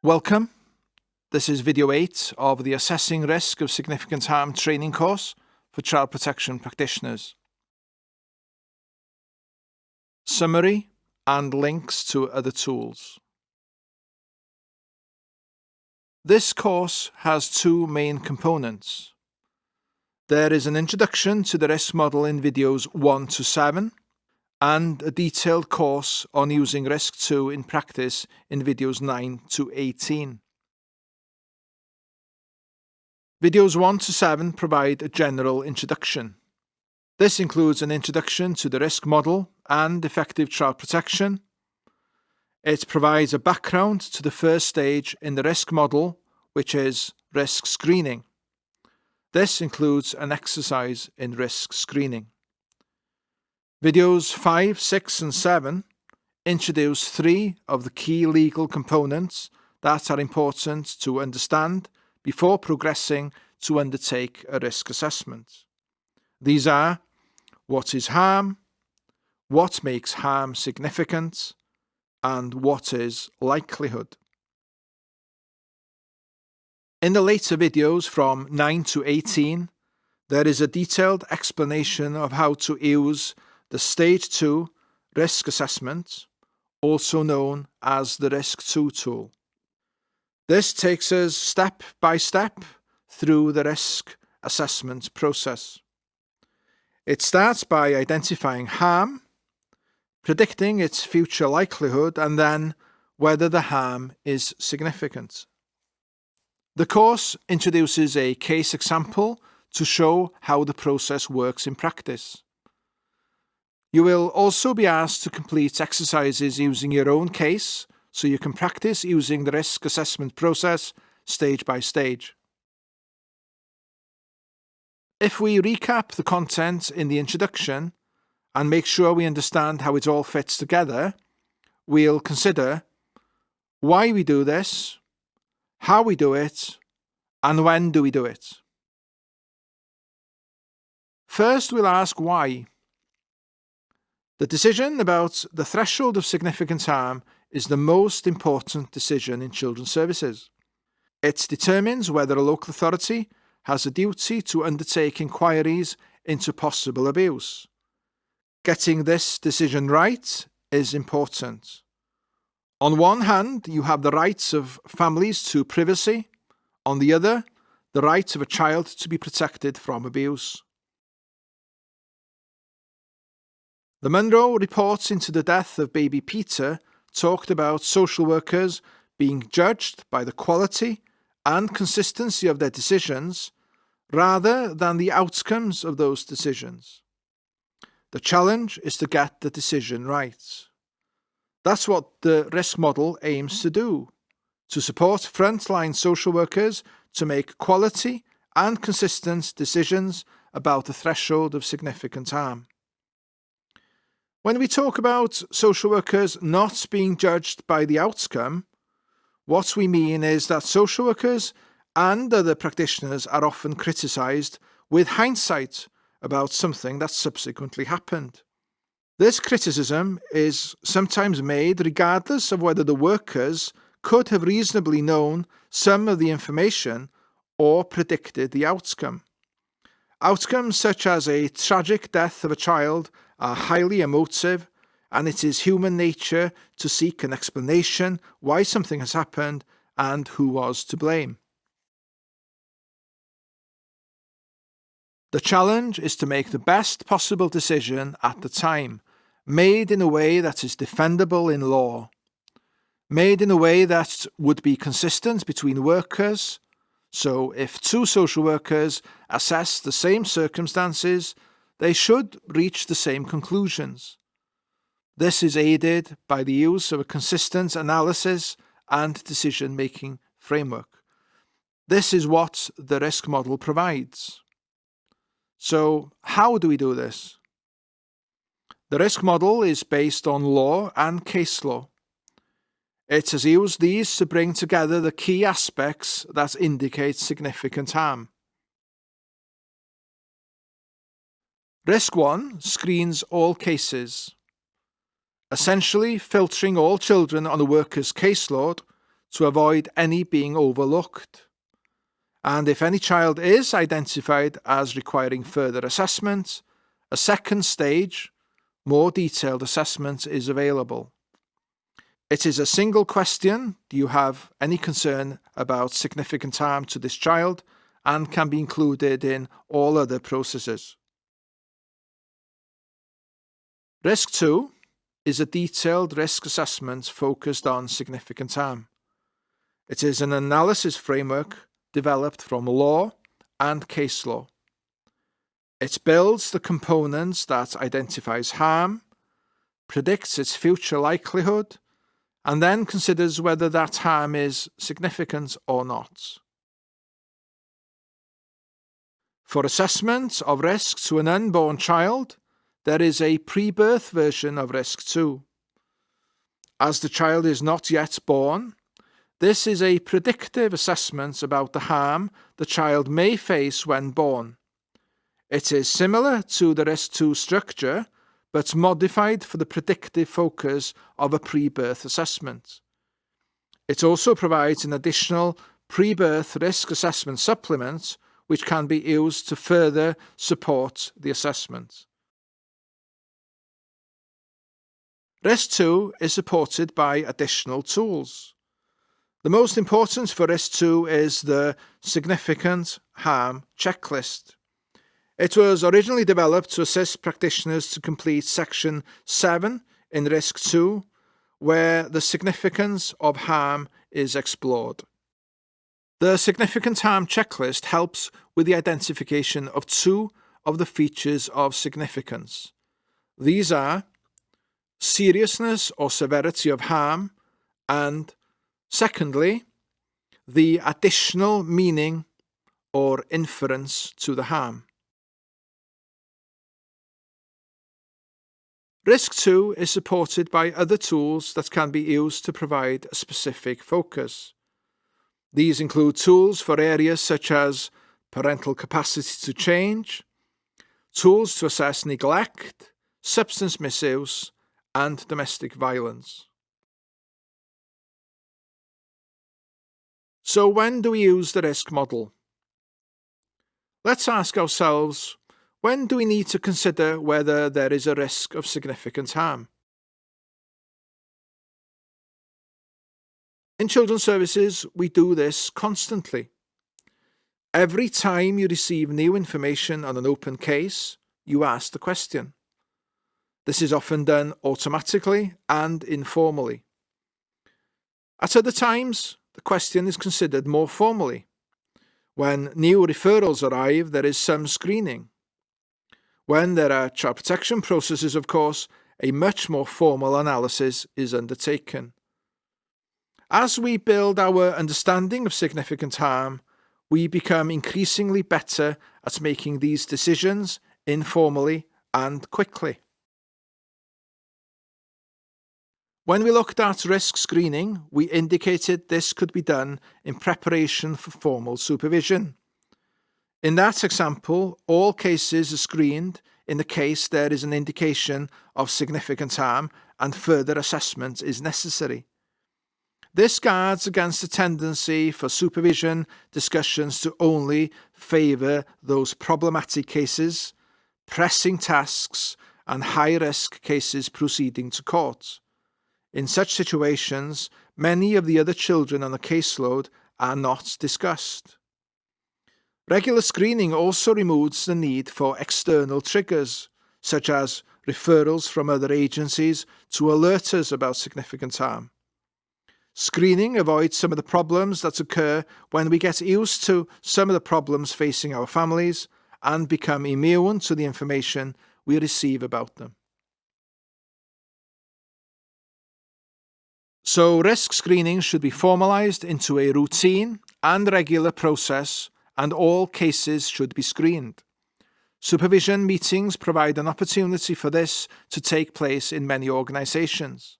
Welcome. This is video 8 of the Assessing Risk of Significant Harm training course for child protection practitioners. Summary and links to other tools. This course has two main components. There is an introduction to the risk model in videos 1 to 7 and a detailed course on using Risk 2 in practice in videos 9 to 18. Videos 1 to 7 provide a general introduction. This includes an introduction to the risk model and effective child protection. It provides a background to the first stage in the risk model, which is risk screening. This includes an exercise in risk screening. Videos 5, 6 and 7 introduce 3 of the key legal components that are important to understand before progressing to undertake a risk assessment. These are: what is harm, what makes harm significant, and what is likelihood. In the later videos from 9 to 18, there is a detailed explanation of how to use the Stage 2 risk assessment, also known as the Risk 2 tool. This takes us step by step through the risk assessment process. It starts by identifying harm, predicting its future likelihood, and then whether the harm is significant. The course introduces a case example to show how the process works in practice. You will also be asked to complete exercises using your own case, so you can practice using the risk assessment process stage by stage. If we recap the content in the introduction and make sure we understand how it all fits together, we'll consider why we do this, how we do it, and when do we do it. First, we'll ask why. The decision about the threshold of significant harm is the most important decision in children's services. It determines whether a local authority has a duty to undertake inquiries into possible abuse. Getting this decision right is important. On one hand, you have the rights of families to privacy. On the other, the right of a child to be protected from abuse. The Munro report into the death of baby Peter talked about social workers being judged by the quality and consistency of their decisions rather than the outcomes of those decisions. The challenge is to get the decision right. That's what the risk model aims to do, to support frontline social workers to make quality and consistent decisions about the threshold of significant harm. When we talk about social workers not being judged by the outcome, what we mean is that social workers and other practitioners are often criticised with hindsight about something that subsequently happened. This criticism is sometimes made regardless of whether the workers could have reasonably known some of the information or predicted the outcome. Outcomes such as a tragic death of a child are highly emotive, and it is human nature to seek an explanation why something has happened and who was to blame. The challenge is to make the best possible decision at the time, made in a way that is defendable in law, made in a way that would be consistent between workers. So if two social workers assess the same circumstances, they should reach the same conclusions. This is aided by the use of a consistent analysis and decision-making framework. This is what the risk model provides. So, how do we do this? The risk model is based on law and case law. It has used these to bring together the key aspects that indicate significant harm. Risk 1 screens all cases, essentially filtering all children on a worker's caseload to avoid any being overlooked. And if any child is identified as requiring further assessment, a second stage, more detailed assessment is available. It is a single question: do you have any concern about significant harm to this child, and can be included in all other processes. Risk 2 is a detailed risk assessment focused on significant harm. It is an analysis framework developed from law and case law. It builds the components that identifies harm, predicts its future likelihood, and then considers whether that harm is significant or not. For assessment of risk to an unborn child, there is a pre-birth version of Risk 2. As the child is not yet born, this is a predictive assessment about the harm the child may face when born. It is similar to the Risk 2 structure, but modified for the predictive focus of a pre-birth assessment. It also provides an additional pre-birth risk assessment supplement, which can be used to further support the assessment. Risk 2 is supported by additional tools. The most important for Risk 2 is the Significant Harm Checklist. It was originally developed to assist practitioners to complete Section 7 in Risk 2, where the significance of harm is explored. The Significant Harm Checklist helps with the identification of two of the features of significance. These are seriousness or severity of harm, and secondly, the additional meaning or inference to the harm. Risk 2 is supported by other tools that can be used to provide a specific focus. These include tools for areas such as parental capacity to change, tools to assess neglect, substance misuse, and domestic violence. So when do we use the risk model? Let's ask ourselves, when do we need to consider whether there is a risk of significant harm? In children's services, we do this constantly. Every time you receive new information on an open case, you ask the question. This is often done automatically and informally. At other times, the question is considered more formally. When new referrals arrive, there is some screening. When there are child protection processes, of course, a much more formal analysis is undertaken. As we build our understanding of significant harm, we become increasingly better at making these decisions informally and quickly. When we looked at risk screening, we indicated this could be done in preparation for formal supervision. In that example, all cases are screened in the case there is an indication of significant harm and further assessment is necessary. This guards against the tendency for supervision discussions to only favour those problematic cases, pressing tasks, and high-risk cases proceeding to court. In such situations, many of the other children on the caseload are not discussed. Regular screening also removes the need for external triggers, such as referrals from other agencies to alert us about significant harm. Screening avoids some of the problems that occur when we get used to some of the problems facing our families and become immune to the information we receive about them. So risk screening should be formalised into a routine and regular process, and all cases should be screened. Supervision meetings provide an opportunity for this to take place in many organisations.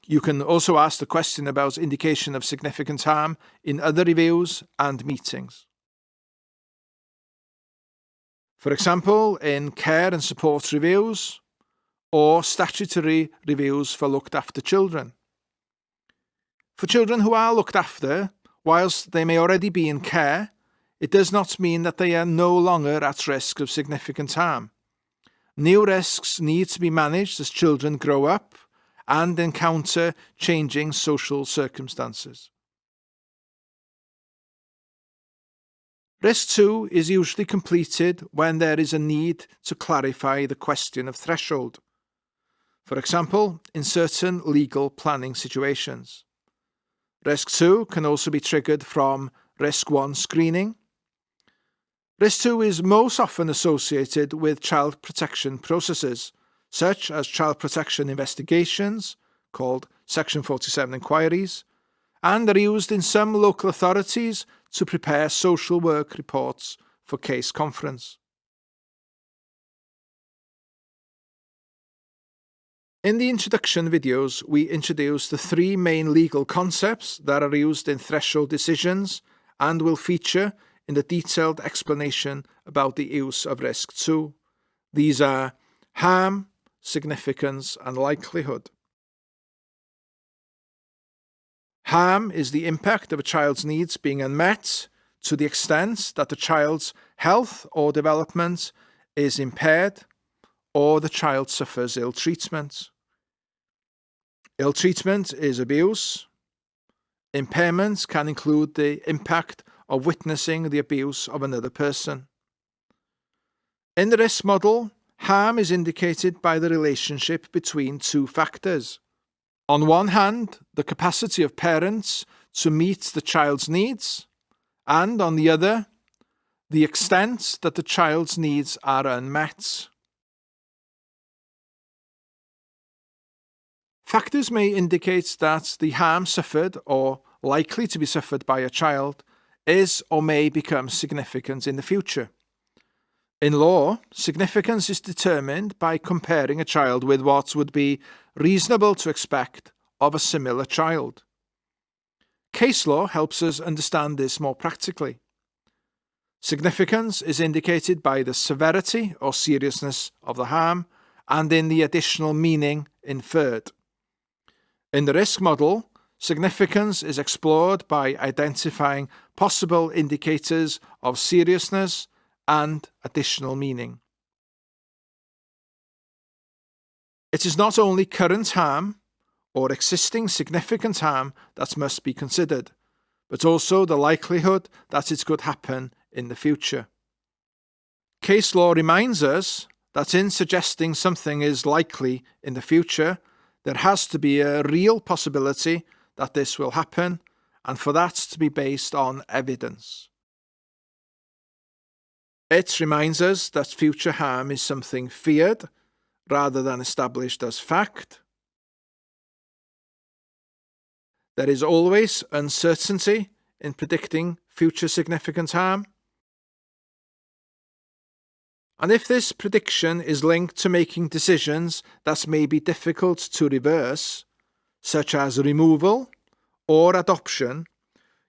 You can also ask the question about indication of significant harm in other reviews and meetings. For example, in care and support reviews or statutory reviews for looked after children. For children who are looked after, whilst they may already be in care, it does not mean that they are no longer at risk of significant harm. New risks need to be managed as children grow up and encounter changing social circumstances. Risk 2 is usually completed when there is a need to clarify the question of threshold. For example, in certain legal planning situations. Risk 2 can also be triggered from Risk 1 screening. Risk 2 is most often associated with child protection processes, such as child protection investigations, called Section 47 inquiries, and are used in some local authorities to prepare social work reports for case conference. In the introduction videos, we introduced the 3 main legal concepts that are used in threshold decisions and will feature in the detailed explanation about the use of Risk 2. These are harm, significance, and likelihood. Harm is the impact of a child's needs being unmet to the extent that the child's health or development is impaired or the child suffers ill treatment. Ill treatment is abuse. Impairment can include the impact of witnessing the abuse of another person. In the risk model, harm is indicated by the relationship between 2 factors. On one hand, the capacity of parents to meet the child's needs, and on the other, the extent that the child's needs are unmet. Factors may indicate that the harm suffered or likely to be suffered by a child is or may become significant in the future. In law, significance is determined by comparing a child with what would be reasonable to expect of a similar child. Case law helps us understand this more practically. Significance is indicated by the severity or seriousness of the harm and in the additional meaning inferred. In the risk model, significance is explored by identifying possible indicators of seriousness and additional meaning. It is not only current harm or existing significant harm that must be considered, but also the likelihood that it could happen in the future. Case law reminds us that in suggesting something is likely in the future, there has to be a real possibility that this will happen, and for that to be based on evidence. It reminds us that future harm is something feared rather than established as fact. There is always uncertainty in predicting future significant harm. And if this prediction is linked to making decisions that may be difficult to reverse, such as removal or adoption,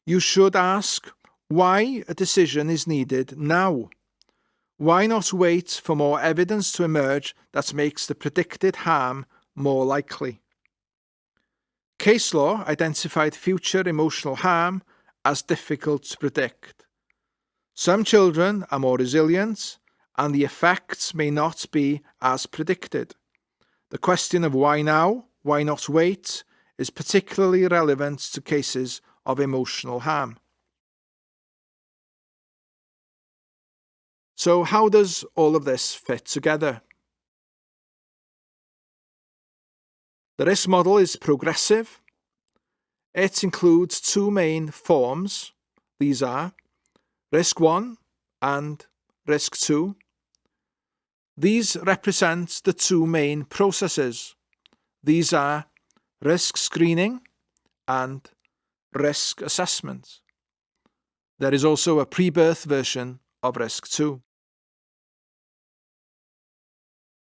you should ask why a decision is needed now. Why not wait for more evidence to emerge that makes the predicted harm more likely? Case law identified future emotional harm as difficult to predict. Some children are more resilient, and the effects may not be as predicted. The question of why now, why not wait, is particularly relevant to cases of emotional harm. So how does all of this fit together? The risk model is progressive. It includes 2 main forms. These are Risk 1 and Risk 2. These represent the 2 main processes. These are risk screening and risk assessment. There is also a pre-birth version of Risk 2.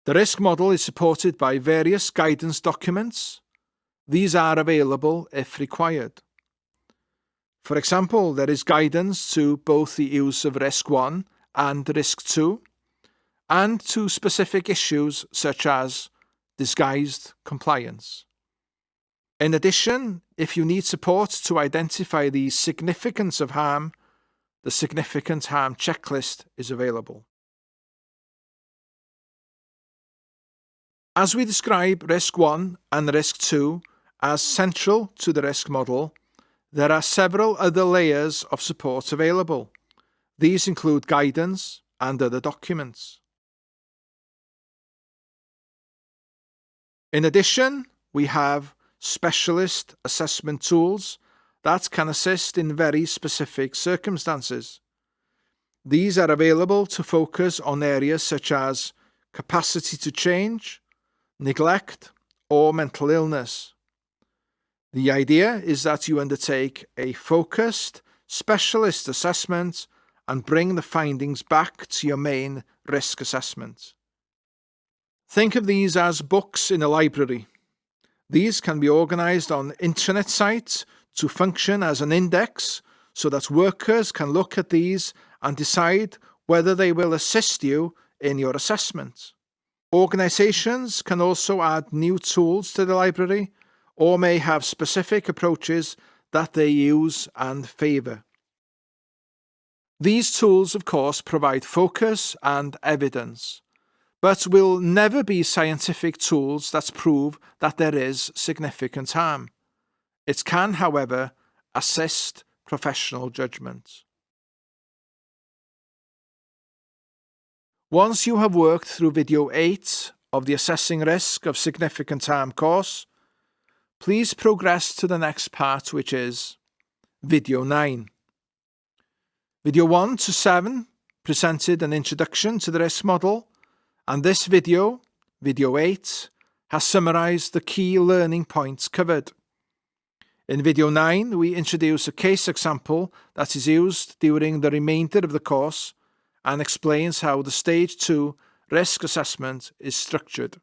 The risk model is supported by various guidance documents. These are available if required. For example, there is guidance to both the use of Risk 1 and Risk 2, and to specific issues such as disguised compliance. In addition, if you need support to identify the significance of harm, the Significant Harm Checklist is available. As we describe Risk 1 and Risk 2 as central to the risk model, there are several other layers of support available. These include guidance and other documents. In addition, we have specialist assessment tools that can assist in very specific circumstances. These are available to focus on areas such as capacity to change, neglect, or mental illness. The idea is that you undertake a focused, specialist assessment and bring the findings back to your main risk assessment. Think of these as books in a library. These can be organized on intranet sites to function as an index so that workers can look at these and decide whether they will assist you in your assessment. Organizations can also add new tools to the library or may have specific approaches that they use and favor. These tools, of course, provide focus and evidence, but will never be scientific tools that prove that there is significant harm. It can, however, assist professional judgment. Once you have worked through video 8 of the Assessing Risk of Significant Harm course, please progress to the next part, which is video 9. Video 1 to 7 presented an introduction to the risk model, and this video, video 8, has summarized the key learning points covered. In video 9, we introduce a case example that is used during the remainder of the course and explains how the Stage 2 risk assessment is structured.